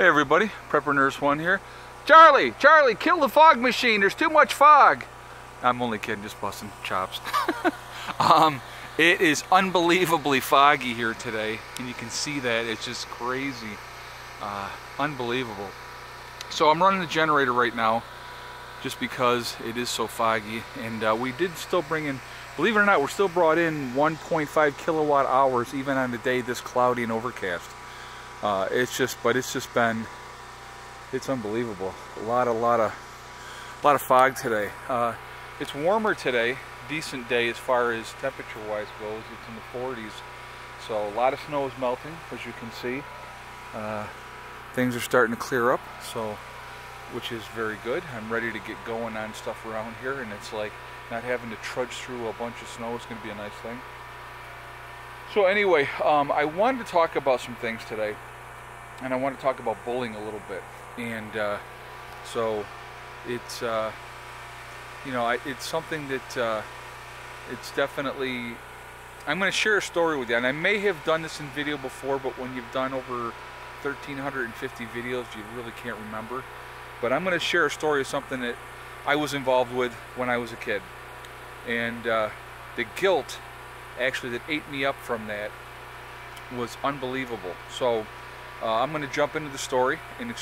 Hey everybody, Prepper Nurse 1 here. Charlie, kill the fog machine, there's too much fog. I'm only kidding, just busting chops. It is unbelievably foggy here today, and you can see that, it's just crazy. Unbelievable. So I'm running the generator right now, just because it is so foggy, and we did still bring in, believe it or not, we're still brought in 1.5 kilowatt hours even on the day this cloudy and overcast. It's unbelievable. A lot of fog today. It's warmer today, decent day as far as temperature-wise goes. It's in the 40s, so a lot of snow is melting, as you can see. Things are starting to clear up, so which is very good. I'm ready to get going on stuff around here, and it's like not having to trudge through a bunch of snow is going to be a nice thing. So anyway, I wanted to talk about some things today, and I want to talk about bullying a little bit. And so it's it's something that it's definitely, I'm going to share a story with you, and I may have done this in video before, but when you've done over 1,350 videos you really can't remember. But I'm going to share a story of something that I was involved with when I was a kid, and the guilt actually that ate me up from that was unbelievable. So I'm going to jump into the story and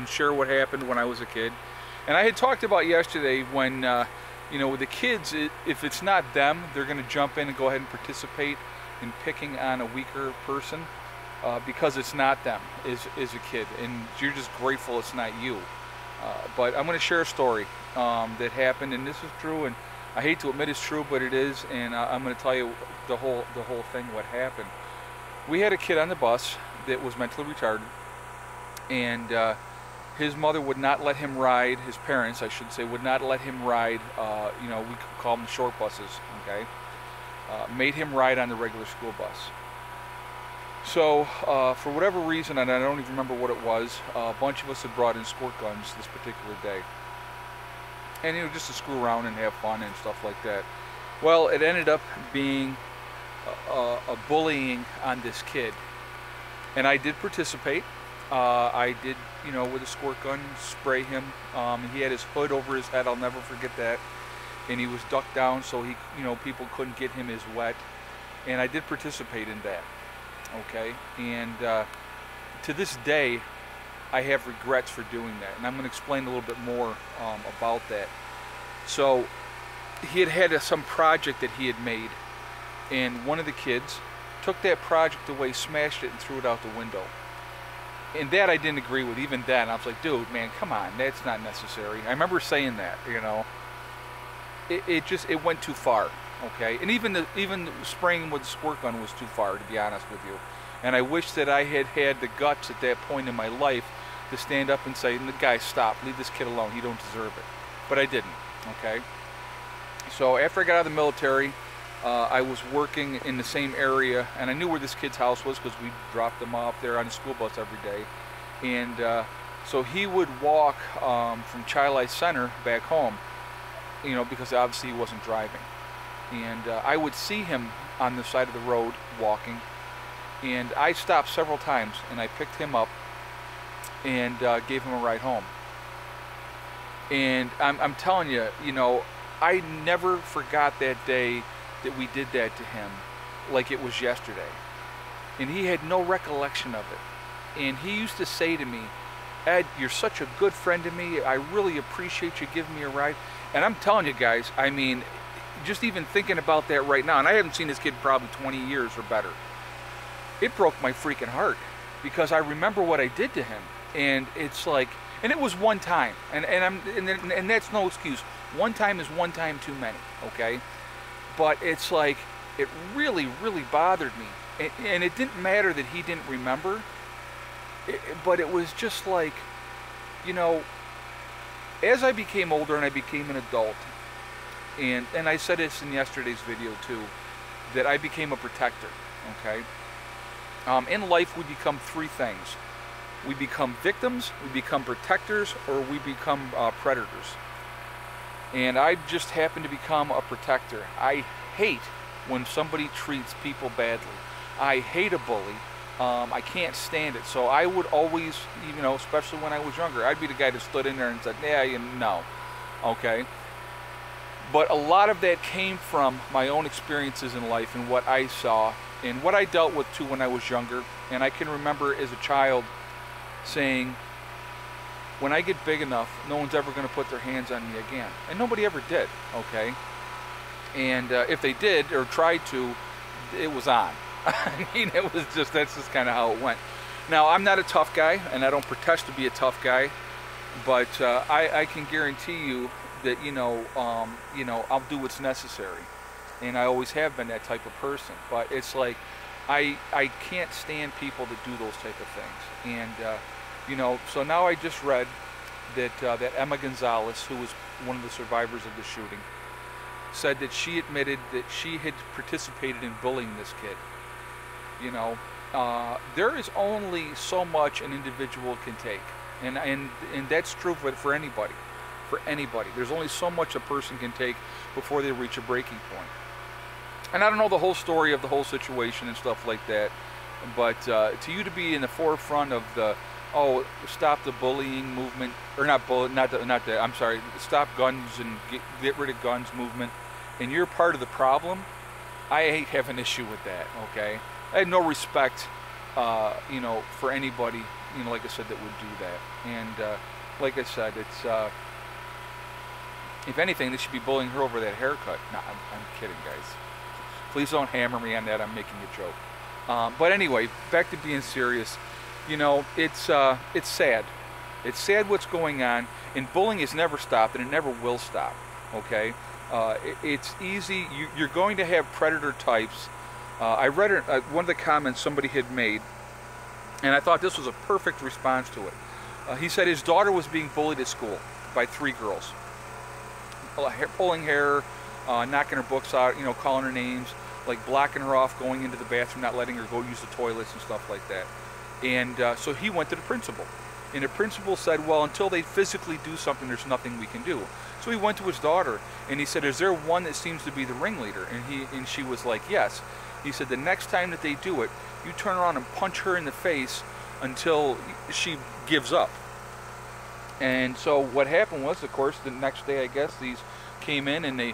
share what happened when I was a kid. And I had talked about yesterday when, with the kids, if it's not them, they're going to jump in and go ahead and participate in picking on a weaker person because it's not them as a kid. And you're just grateful it's not you. But I'm going to share a story that happened, and this is true, and I hate to admit it's true, but it is, and I'm going to tell you the whole thing, what happened. We had a kid on the bus that was mentally retarded, and his mother would not let him ride, his parents I should say, would not let him ride, we could call them short buses, okay? Made him ride on the regular school bus. So for whatever reason, and I don't even remember what it was, a bunch of us had brought in squirt guns this particular day. And just to screw around and have fun and stuff like that. Well, it ended up being a bullying on this kid. And I did participate. I did, with a squirt gun, spray him. He had his hood over his head, I'll never forget that. And he was ducked down so he, people couldn't get him as wet. And I did participate in that. Okay? And to this day, I have regrets for doing that. And I'm going to explain a little bit more about that. So, he had some project that he had made. And one of the kids took that project away, smashed it, and threw it out the window. And that I didn't agree with. Even then, I was like, dude, man, come on, that's not necessary. I remember saying that, It went too far, okay? And even spraying with the squirt gun was too far, to be honest with you. And I wish that I had had the guts at that point in my life to stand up and say, guys, stop, leave this kid alone, he don't deserve it. But I didn't, okay? So after I got out of the military, I was working in the same area, and I knew where this kid's house was because we dropped him off there on the school bus every day. And so he would walk from Child Life Center back home, because obviously he wasn't driving. And I would see him on the side of the road walking, and I stopped several times, and I picked him up and gave him a ride home. And I'm telling you, I never forgot that day that we did that to him like it was yesterday. And he had no recollection of it. And he used to say to me, Ed, you're such a good friend to me. I really appreciate you giving me a ride. And I'm telling you guys, I mean, just even thinking about that right now, and I haven't seen this kid probably 20 years or better, it broke my freaking heart because I remember what I did to him. And it's like, and it was one time, and that's no excuse. One time is one time too many, okay? But it's like, it really, really bothered me. And it didn't matter that he didn't remember, but it was just like, as I became older and I became an adult, and I said this in yesterday's video too, that I became a protector, okay? In life we become three things. We become victims, we become protectors, or we become predators. And I just happen to become a protector. I hate when somebody treats people badly. I hate a bully. I can't stand it. So I would always, you know, especially when I was younger, I'd be the guy that stood in there and said, yeah, you know, okay. But a lot of that came from my own experiences in life and what I saw and what I dealt with too when I was younger. And I can remember as a child saying, when I get big enough, no one's ever going to put their hands on me again. And nobody ever did, okay? And if they did or tried to, it was on. I mean, it was just, that's just kind of how it went. Now, I'm not a tough guy, and I don't pretend to be a tough guy, but I can guarantee you that, you know, I'll do what's necessary. And I always have been that type of person. But it's like, I can't stand people that do those type of things. And, you know, so now I just read that, that Emma Gonzalez, who was one of the survivors of the shooting, said that she admitted that she had participated in bullying this kid. You know, there is only so much an individual can take. And that's true for anybody. For anybody. There's only so much a person can take before they reach a breaking point. And I don't know the whole story of the whole situation and stuff like that, but to you to be in the forefront of the, oh, stop the bullying movement, or I'm sorry, stop guns and get rid of guns movement, and you're part of the problem, I have an issue with that, okay? I have no respect, you know, for anybody, you know, like I said, that would do that. And like I said, it's, if anything, they should be bullying her over that haircut. No, I'm kidding, guys. Please don't hammer me on that. I'm making a joke. But anyway, back to being serious. You know, it's sad. It's sad what's going on, and bullying has never stopped, and it never will stop. Okay, it's easy. You're going to have predator types. I read one of the comments somebody had made, and I thought this was a perfect response to it. He said his daughter was being bullied at school by 3 girls, pulling hair, knocking her books out, you know, calling her names, like blocking her off, going into the bathroom, not letting her go use the toilets and stuff like that. And so he went to the principal. And the principal said, well, until they physically do something, there's nothing we can do. So he went to his daughter, and he said, is there one that seems to be the ringleader? And she was like, yes. He said, the next time that they do it, you turn around and punch her in the face until she gives up. And so what happened was, of course, the next day, I guess, these came in and they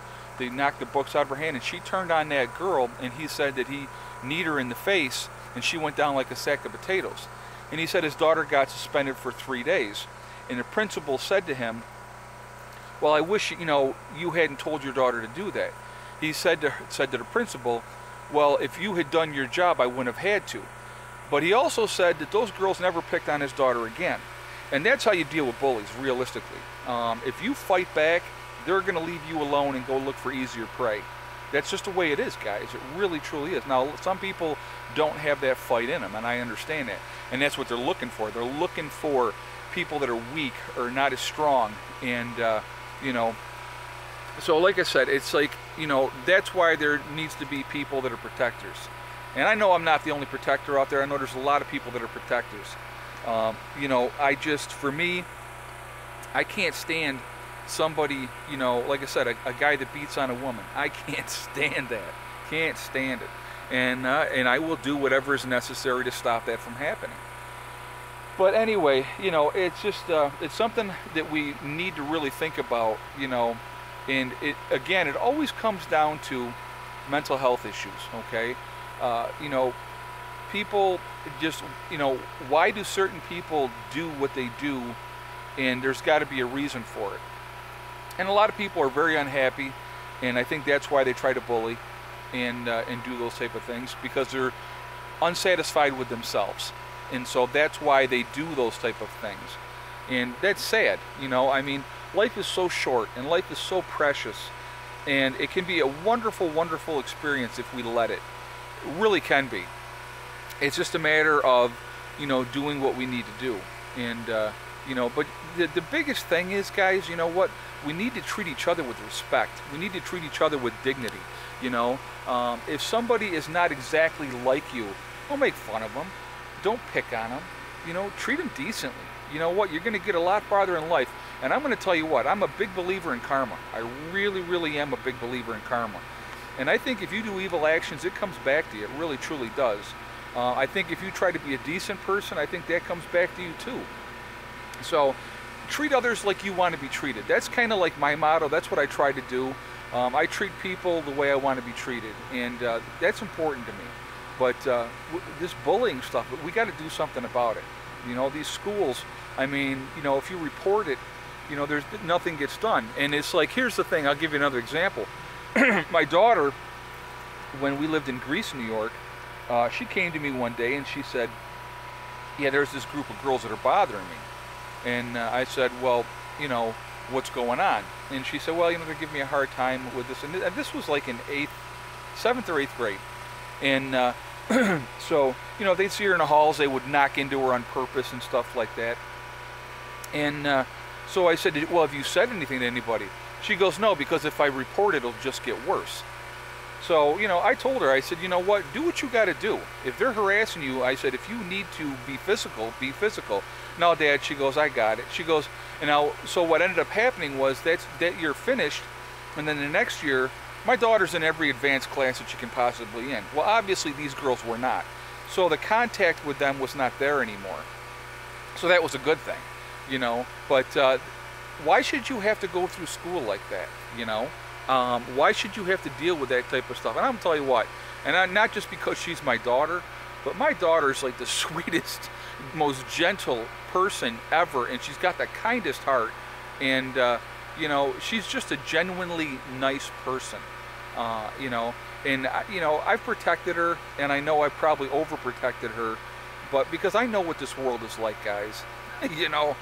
knocked the books out of her hand, and she turned on that girl, and he said that he kneed her in the face, and she went down like a sack of potatoes. And he said his daughter got suspended for 3 days. And the principal said to him, well, I wish, you know, you hadn't told your daughter to do that. He said to the principal, well, if you had done your job, I wouldn't have had to. But he also said that those girls never picked on his daughter again. And that's how you deal with bullies, realistically. If you fight back, they're going to leave you alone and go look for easier prey. That's just the way it is, guys. It really, truly is. Now, some people don't have that fight in them, and I understand that. And that's what they're looking for. They're looking for people that are weak or not as strong. And, you know, so like I said, it's like, you know, that's why there needs to be people that are protectors. And I know I'm not the only protector out there. I know there's a lot of people that are protectors. You know, for me, I can't stand somebody, you know, like I said, a guy that beats on a woman. I can't stand that. Can't stand it. And I will do whatever is necessary to stop that from happening. But anyway, you know, it's just, it's something that we need to really think about, you know, and again, it always comes down to mental health issues, okay? You know, people just, you know, why do certain people do what they do, and there's got to be a reason for it. And a lot of people are very unhappy, and I think that's why they try to bully and do those type of things, because they're unsatisfied with themselves. And so that's why they do those type of things. And that's sad, you know. I mean, life is so short, and life is so precious, and it can be a wonderful, wonderful experience if we let it. It really can be. It's just a matter of, you know, doing what we need to do. And, you know, but the biggest thing is, guys, you know what? We need to treat each other with respect. We need to treat each other with dignity, you know. If somebody is not exactly like you, don't make fun of them. Don't pick on them. You know, treat them decently. You know what? You're going to get a lot farther in life. And I'm going to tell you what, I'm a big believer in karma. I really, really am a big believer in karma. And I think if you do evil actions, it comes back to you. It really, truly does. I think if you try to be a decent person, I think that comes back to you too. So treat others like you want to be treated. That's kind of like my motto. That's what I try to do. I treat people the way I want to be treated, and that's important to me. But this bullying stuff, we got to do something about it. You know, these schools, I mean, you know, if you report it, you know, there's nothing gets done. And it's like, here's the thing, I'll give you another example. My daughter, when we lived in Greece, New York, she came to me one day and she said, yeah, there's this group of girls that are bothering me. And I said, well, you know, what's going on? And she said, well, you know, they're giving me a hard time with this. And this was like in 7th or 8th grade. And so, you know, they'd see her in the halls, they would knock into her on purpose and stuff like that. And so I said, well, have you said anything to anybody? She goes, no, because if I report it, it'll just get worse. So, you know, I told her, I said, you know what, do what you got to do. If they're harassing you, I said, if you need to be physical, be physical. No, Dad, she goes, I got it. She goes, and now, so what ended up happening was that year finished, and then the next year, my daughter's in every advanced class that she can possibly in. Well, obviously these girls were not. So the contact with them was not there anymore. So that was a good thing, you know. But why should you have to go through school like that, you know? Why should you have to deal with that type of stuff? And I'm gonna tell you what, and not just because she's my daughter, but my daughter's like the sweetest, most gentle person ever, and she's got the kindest heart, and you know, she's just a genuinely nice person, you know, and you know, I've protected her, and I know I probably overprotected her, but because I know what this world is like, guys. You know,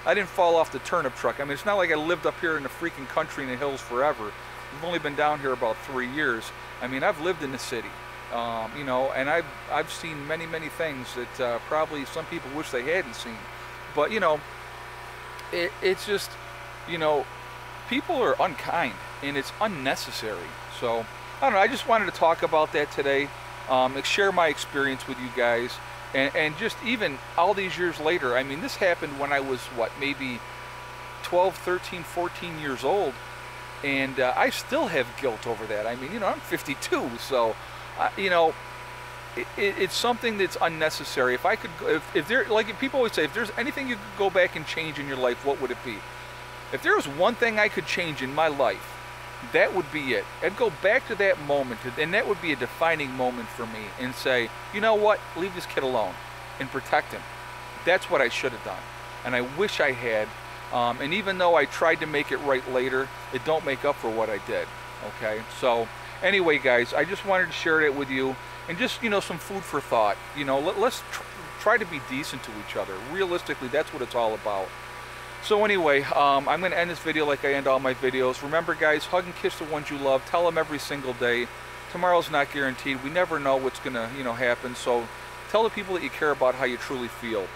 I didn't fall off the turnip truck. I mean, it's not like I lived up here in the freaking country in the hills forever. I've only been down here about 3 years. I mean, I've lived in the city, you know, and I've seen many, many things that probably some people wish they hadn't seen. But, you know, it's just, you know, people are unkind, and it's unnecessary. So, I don't know, I just wanted to talk about that today, share my experience with you guys. And just even all these years later, I mean, this happened when I was, what, maybe 12, 13, 14 years old, and I still have guilt over that. I mean, you know, I'm 52, so, you know, it's something that's unnecessary. If I could, if there, like people always say, if there's anything you could go back and change in your life, what would it be? If there was one thing I could change in my life, that would be it. I'd go back to that moment, and that would be a defining moment for me, and say, you know what, leave this kid alone and protect him. That's what I should have done, and I wish I had. And even though I tried to make it right later, it don't make up for what I did. Okay, so anyway, guys, I just wanted to share that with you, and just, you know, some food for thought. You know, let's try to be decent to each other. Realistically, that's what it's all about. So anyway, I'm going to end this video like I end all my videos. Remember, guys, hug and kiss the ones you love. Tell them every single day. Tomorrow's not guaranteed. We never know what's going to, you know, happen. So tell the people that you care about how you truly feel.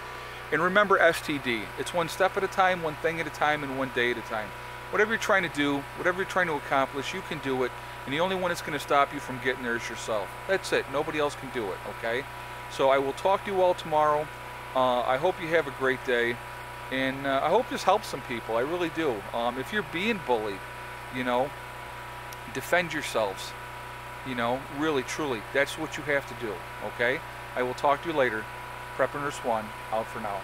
And remember STD. It's one step at a time, one thing at a time, and one day at a time. Whatever you're trying to do, whatever you're trying to accomplish, you can do it. And the only one that's going to stop you from getting there is yourself. That's it. Nobody else can do it, okay? So I will talk to you all tomorrow. I hope you have a great day. And I hope this helps some people. I really do. If you're being bullied, you know, defend yourselves. You know, really, truly, that's what you have to do, okay? I will talk to you later. Prepper Nurse 1, out for now.